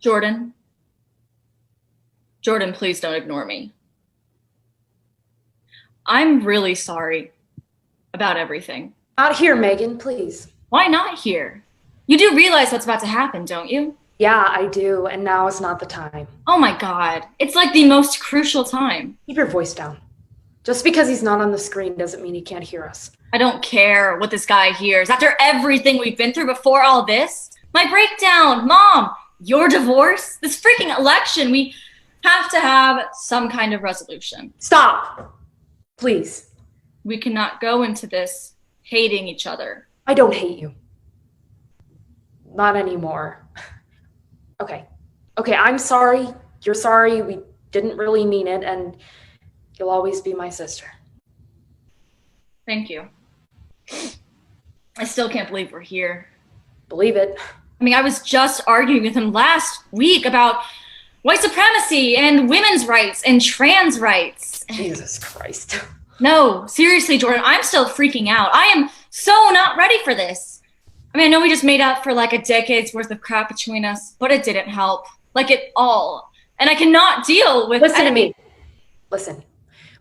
Jordan. Jordan, please don't ignore me. I'm really sorry about everything. Not here, Megan, please. Why not here? You do realize what's about to happen, don't you? Yeah, I do, and now is not the time. Oh my God. It's like the most crucial time. Keep your voice down. Just because he's not on the screen doesn't mean he can't hear us. I don't care what this guy hears. After everything we've been through before all this, my breakdown, Mom, your divorce, this freaking election, we have to have some kind of resolution. Stop! Please. We cannot go into this hating each other. I don't hate you. Not anymore. Okay, I'm sorry. You're sorry. We didn't really mean it, and you'll always be my sister. Thank you. I still can't believe we're here. Believe it. I mean, I was just arguing with him last week about white supremacy and women's rights and trans rights. Jesus Christ. No, seriously, Jordan, I'm still freaking out. I am so not ready for this. I mean, I know we just made up for like a decade's worth of crap between us, but it didn't help. Like at all. And I cannot deal with— Listen to me. Listen.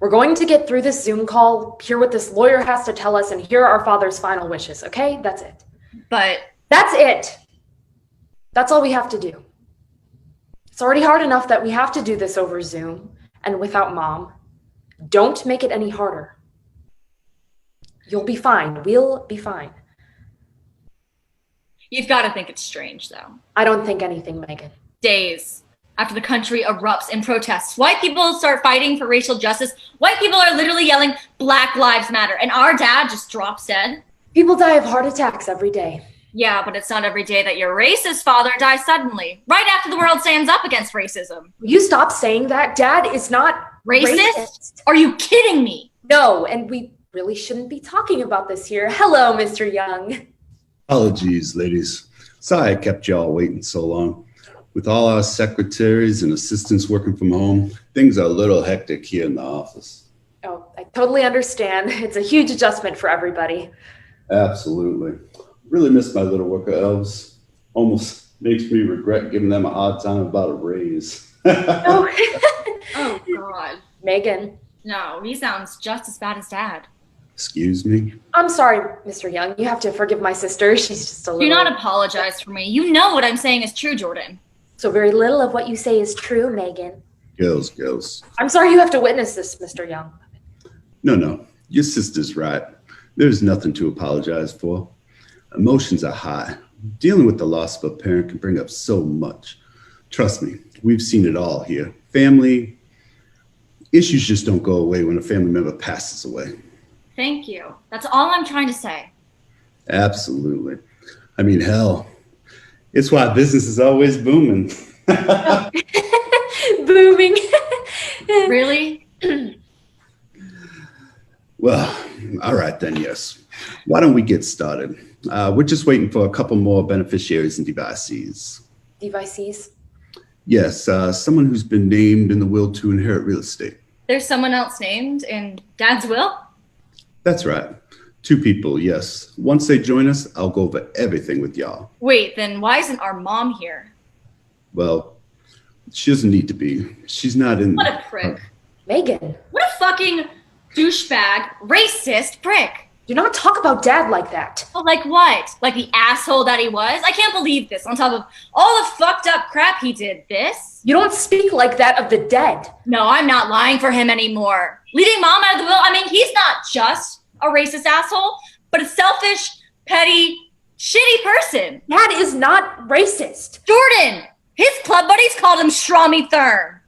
We're going to get through this Zoom call, hear what this lawyer has to tell us, and hear our father's final wishes, okay? That's it. But— That's it. That's all we have to do. It's already hard enough that we have to do this over Zoom and without Mom. Don't make it any harder. You'll be fine. We'll be fine. You've got to think it's strange, though. I don't think anything, Megan. Days after the country erupts in protests, white people start fighting for racial justice. White people are literally yelling, Black Lives Matter. And our dad just drops dead. People die of heart attacks every day. Yeah, but it's not every day that your racist father dies suddenly, right after the world stands up against racism. Will you stop saying that? Dad is not Racist? Are you kidding me? No, and we really shouldn't be talking about this here. Hello, Mr. Young. Apologies, ladies. Sorry I kept y'all waiting so long. With all our secretaries and assistants working from home, things are a little hectic here in the office. Oh, I totally understand. It's a huge adjustment for everybody. Absolutely. Really miss my little worker elves. Almost makes me regret giving them a hard time about a raise. Oh. Oh, God. Megan. No, he sounds just as bad as Dad. Excuse me? I'm sorry, Mr. Young. You have to forgive my sister. She's just a little— Do not apologize for me. You know what I'm saying is true, Jordan. So very little of what you say is true, Megan. Girls. I'm sorry you have to witness this, Mr. Young. No. Your sister's right. There's nothing to apologize for. Emotions are high. Dealing with the loss of a parent can bring up so much. Trust me, we've seen it all here. Family issues just don't go away when a family member passes away. Thank you. That's all I'm trying to say. Absolutely. I mean, hell, it's why business is always booming. Booming. Really? Well, all right then, yes. Why don't we get started? We're just waiting for a couple more beneficiaries and devicees. Devicees? Yes, someone who's been named in the will to inherit real estate. There's someone else named in Dad's will? That's right. 2 people, yes. Once they join us, I'll go over everything with y'all. Wait, then why isn't our mom here? Well, she doesn't need to be. She's not in— What a prick. Megan. What a fucking douchebag, racist prick. Do not talk about Dad like that. Oh, like what? Like the asshole that he was? I can't believe this. On top of all the fucked up crap he did. This? You don't speak like that of the dead. No, I'm not lying for him anymore. Leaving Mom out of the will, I mean, he's not just a racist asshole, but a selfish, petty, shitty person. Dad is not racist. Jordan, his club buddies called him Strami Therm.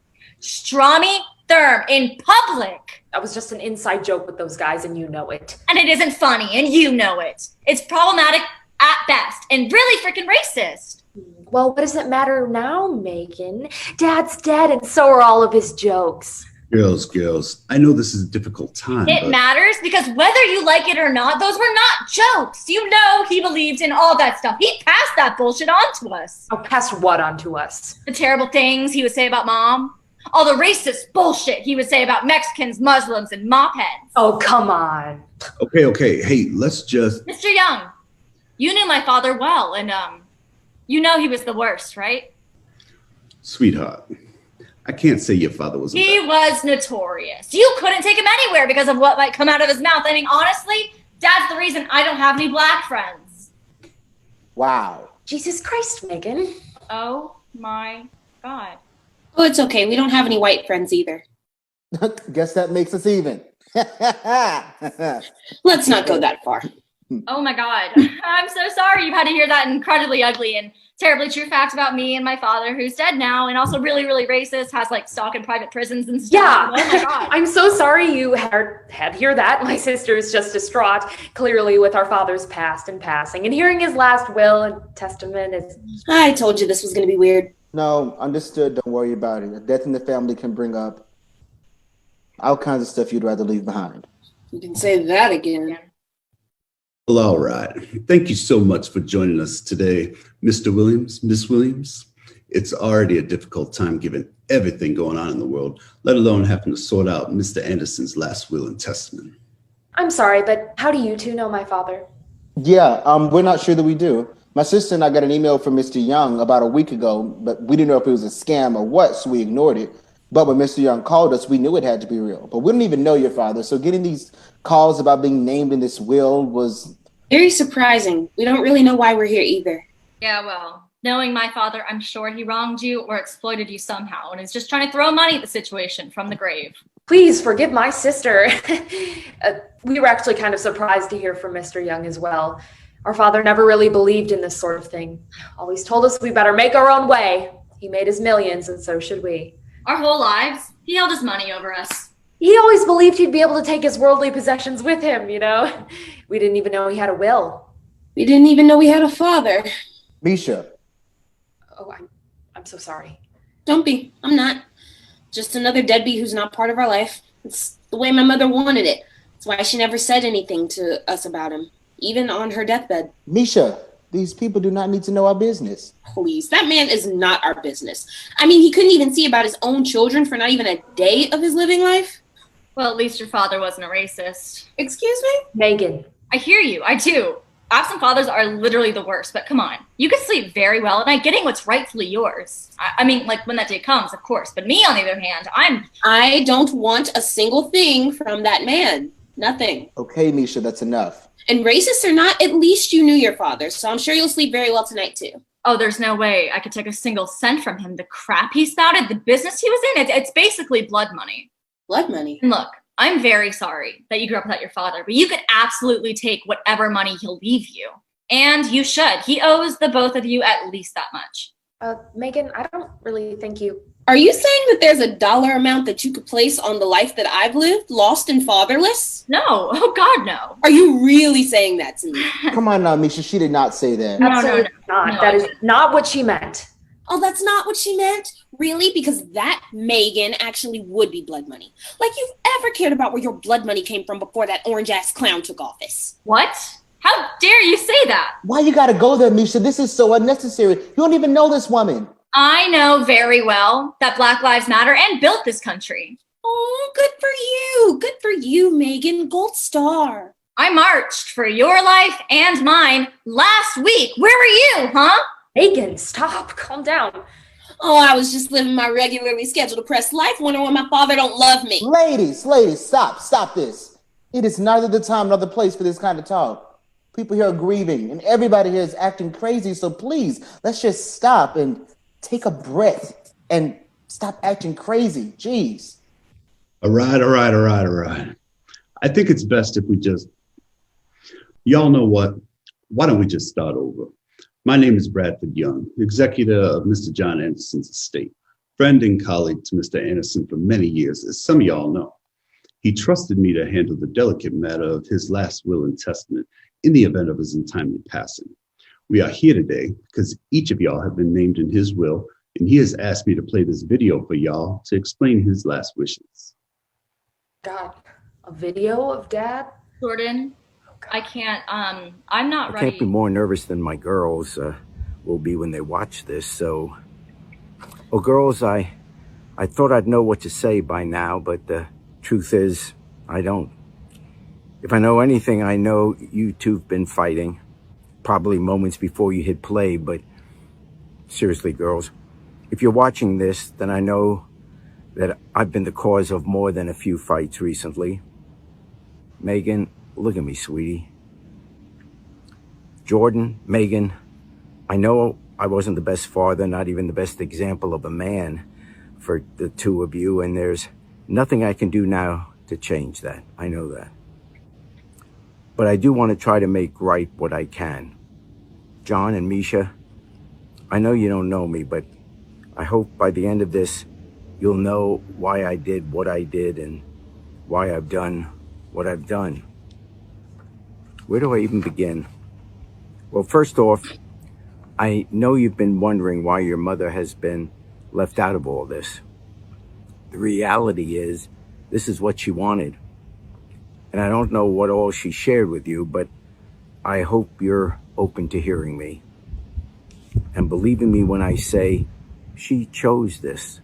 Strami Therm in public. That was just an inside joke with those guys, and you know it. And it isn't funny, and you know it. It's problematic at best, and really freaking racist. Well, what does it matter now, Megan? Dad's dead, and so are all of his jokes. Girls, I know this is a difficult time, It but— matters because whether you like it or not, those were not jokes. You know he believed in all that stuff. He passed that bullshit on to us. Oh, pass what on to us? The terrible things he would say about Mom. All the racist bullshit he would say about Mexicans, Muslims, and mop heads. Oh, come on. Okay. Hey, let's just— Mr. Young, you knew my father well, and you know he was the worst, right? Sweetheart, I can't say your father was a He was notorious. You couldn't take him anywhere because of what might come out of his mouth. I mean, honestly, Dad's the reason I don't have any black friends. Wow. Jesus Christ, Megan. Oh my God. Oh, it's okay. We don't have any white friends either. Guess that makes us even. Let's not go that far. Oh my God. I'm so sorry you've had to hear that incredibly ugly and terribly true fact about me and my father, who's dead now and also really, really racist, has like stock in private prisons and stuff. Yeah. Oh my God. I'm so sorry you had to hear that. My sister is just distraught, clearly, with our father's past and passing. And hearing his last will and testament is... I told you this was going to be weird. No, understood. Don't worry about it. A death in the family can bring up all kinds of stuff you'd rather leave behind. You can say that again. Well, all right. Thank you so much for joining us today, Mr. Williams, Miss Williams. It's already a difficult time given everything going on in the world, let alone having to sort out Mr. Anderson's last will and testament. I'm sorry, but how do you two know my father? Yeah, we're not sure that we do. My sister and I got an email from Mr. Young about a week ago, but we didn't know if it was a scam or what, so we ignored it. But when Mr. Young called us, we knew it had to be real. But we didn't even know your father, so getting these calls about being named in this will was... Very surprising. We don't really know why we're here either. Yeah, well, knowing my father, I'm sure he wronged you or exploited you somehow and is just trying to throw money at the situation from the grave. Please forgive my sister. We were actually kind of surprised to hear from Mr. Young as well. Our father never really believed in this sort of thing. Always told us we better make our own way. He made his millions, and so should we. Our whole lives, he held his money over us. He always believed he'd be able to take his worldly possessions with him, you know? We didn't even know he had a will. We didn't even know we had a father. Misha. Oh, I'm so sorry. Don't be. I'm not. Just another deadbeat who's not part of our life. It's the way my mother wanted it. That's why she never said anything to us about him, even on her deathbed. Misha, these people do not need to know our business. Please, that man is not our business. I mean, he couldn't even see about his own children for not even a day of his living life. Well, at least your father wasn't a racist. Excuse me? Megan. I hear you. I do. Absent fathers are literally the worst, but come on. You could sleep very well at night getting what's rightfully yours. I mean, like when that day comes, of course. But me, on the other hand, I don't want a single thing from that man. Nothing. Okay, Misha, that's enough. And racist or not, at least you knew your father, so I'm sure you'll sleep very well tonight too. Oh, there's no way I could take a single cent from him. The crap he spouted, the business he was in, it's basically blood money. Blood money? And look, I'm very sorry that you grew up without your father, but you could absolutely take whatever money he'll leave you. And you should. He owes the both of you at least that much. Megan, I don't really think you... Are you saying that there's a dollar amount that you could place on the life that I've lived, lost and fatherless? No. Oh, God, no. Are you really saying that to me? Come on now, Misha, she did not say that. Absolutely not. No, that is not what she meant. Oh, that's not what she meant? Really? Because that, Megan, actually would be blood money. Like you've ever cared about where your blood money came from before that orange-ass clown took office. What? How dare you say that? Why you gotta go there, Misha? This is so unnecessary. You don't even know this woman. I know very well that Black Lives Matter and built this country. Oh, good for you. Good for you, Megan. Gold star. I marched for your life and mine last week. Where were you, huh? Megan, stop. Calm down. Oh, I was just living my regularly scheduled oppressed life, wondering why my father don't love me. Ladies, stop this. It is neither the time nor the place for this kind of talk. People here are grieving and everybody here is acting crazy. So please, let's just stop and take a breath and stop acting crazy. Jeez. All right. I think it's best if we just, y'all know what? Why don't we just start over? My name is Bradford Young, executor of Mr. John Anderson's estate, friend and colleague to Mr. Anderson for many years, as some of y'all know. He trusted me to handle the delicate matter of his last will and testament in the event of his untimely passing. We are here today because each of y'all have been named in his will, and he has asked me to play this video for y'all to explain his last wishes. God, a video of Dad? Jordan, I can't, I'm not ready. I can't be more nervous than my girls will be when they watch this, so... Oh, girls, I thought I'd know what to say by now, but the truth is, I don't. If I know anything, I know you two've been fighting, probably moments before you hit play, but seriously, girls, If you're watching this, then I know that I've been the cause of more than a few fights recently. Megan, look at me, sweetie. Jordan, Megan, I know I wasn't the best father, not even the best example of a man for the two of you, and there's nothing I can do now to change that. I know that. But I do want to try to make right what I can. John and Misha, I know you don't know me, but I hope by the end of this, you'll know why I did what I did and why I've done what I've done. Where do I even begin? Well, first off, I know you've been wondering why your mother has been left out of all this. The reality is, this is what she wanted. And I don't know what all she shared with you, but I hope you're open to hearing me. And believing me when I say she chose this.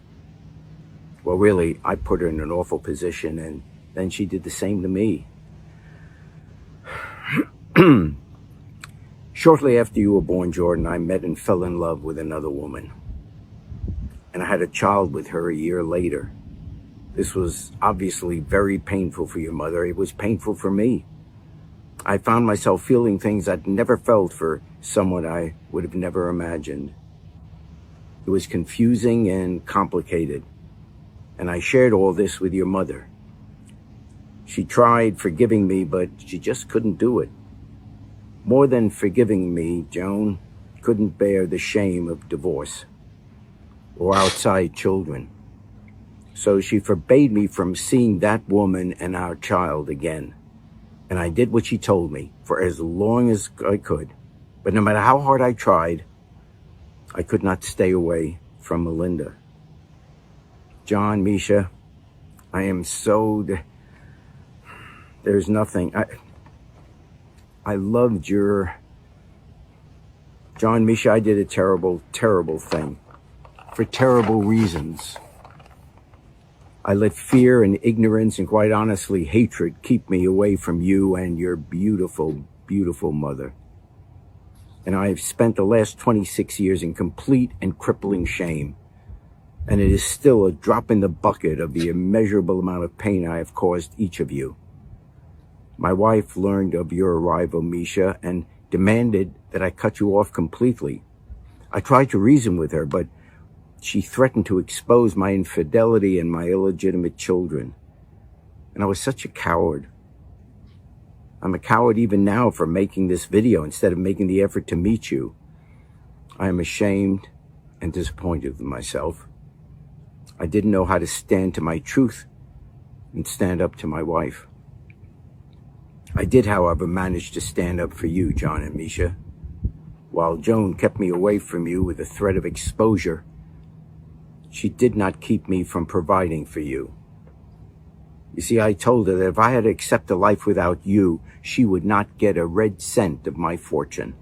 Well, really, I put her in an awful position, and then she did the same to me. Shortly after you were born, Jordan, I met and fell in love with another woman. And I had a child with her a year later. This was obviously very painful for your mother. It was painful for me. I found myself feeling things I'd never felt for someone I would have never imagined. It was confusing and complicated. And I shared all this with your mother. She tried forgiving me, but she just couldn't do it. More than forgiving me, Joan couldn't bear the shame of divorce or outside children. So she forbade me from seeing that woman and our child again. And I did what she told me for as long as I could. But no matter how hard I tried, I could not stay away from Melinda. John, Misha, I am so... There's nothing. I loved your... John, Misha, I did a terrible, terrible thing. For terrible reasons. I let fear and ignorance and quite honestly hatred keep me away from you and your beautiful, beautiful mother. And I have spent the last 26 years in complete and crippling shame. And it is still a drop in the bucket of the immeasurable amount of pain I have caused each of you. My wife learned of your arrival, Misha, and demanded that I cut you off completely. I tried to reason with her, but she threatened to expose my infidelity and my illegitimate children. And I was such a coward. I'm a coward even now for making this video instead of making the effort to meet you. I am ashamed and disappointed with myself. I didn't know how to stand to my truth and stand up to my wife. I did, however, manage to stand up for you, John and Misha. While Joan kept me away from you with the threat of exposure, she did not keep me from providing for you. You see, I told her that if I had to accept a life without you, she would not get a red cent of my fortune,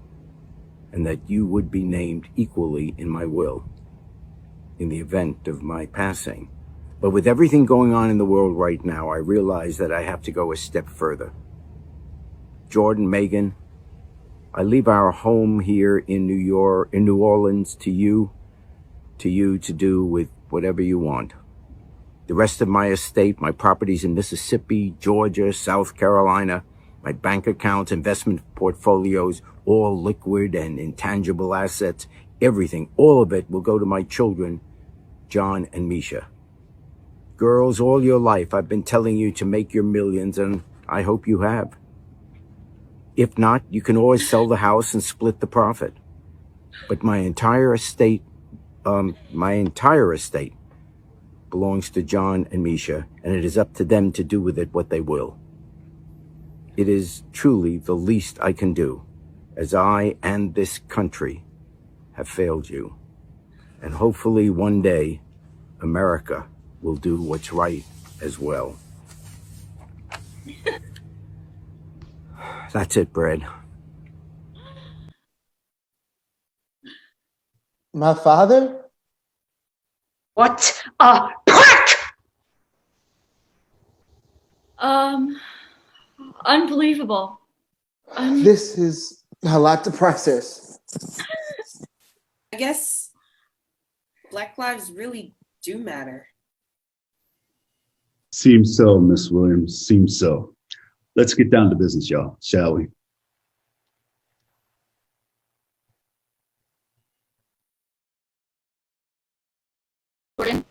and that you would be named equally in my will in the event of my passing. But with everything going on in the world right now, I realize that I have to go a step further. Jordan, Megan, I leave our home here in New Orleans to you to do with whatever you want. The rest of my estate, my properties in Mississippi, Georgia, South Carolina, my bank accounts, investment portfolios, all liquid and intangible assets, everything, all of it will go to my children, John and Misha. Girls, all your life I've been telling you to make your millions, and I hope you have. If not, you can always sell the house and split the profit. But my entire estate belongs to John and Misha, and it is up to them to do with it what they will. It is truly the least I can do, as I and this country have failed you. And hopefully one day, America will do what's right as well. That's it, Brad. My father? What a prick! Unbelievable. This is a lot to process. I guess Black lives really do matter. Seems so, Miss Williams. Seems so. Let's get down to business, y'all, shall we? Jordan,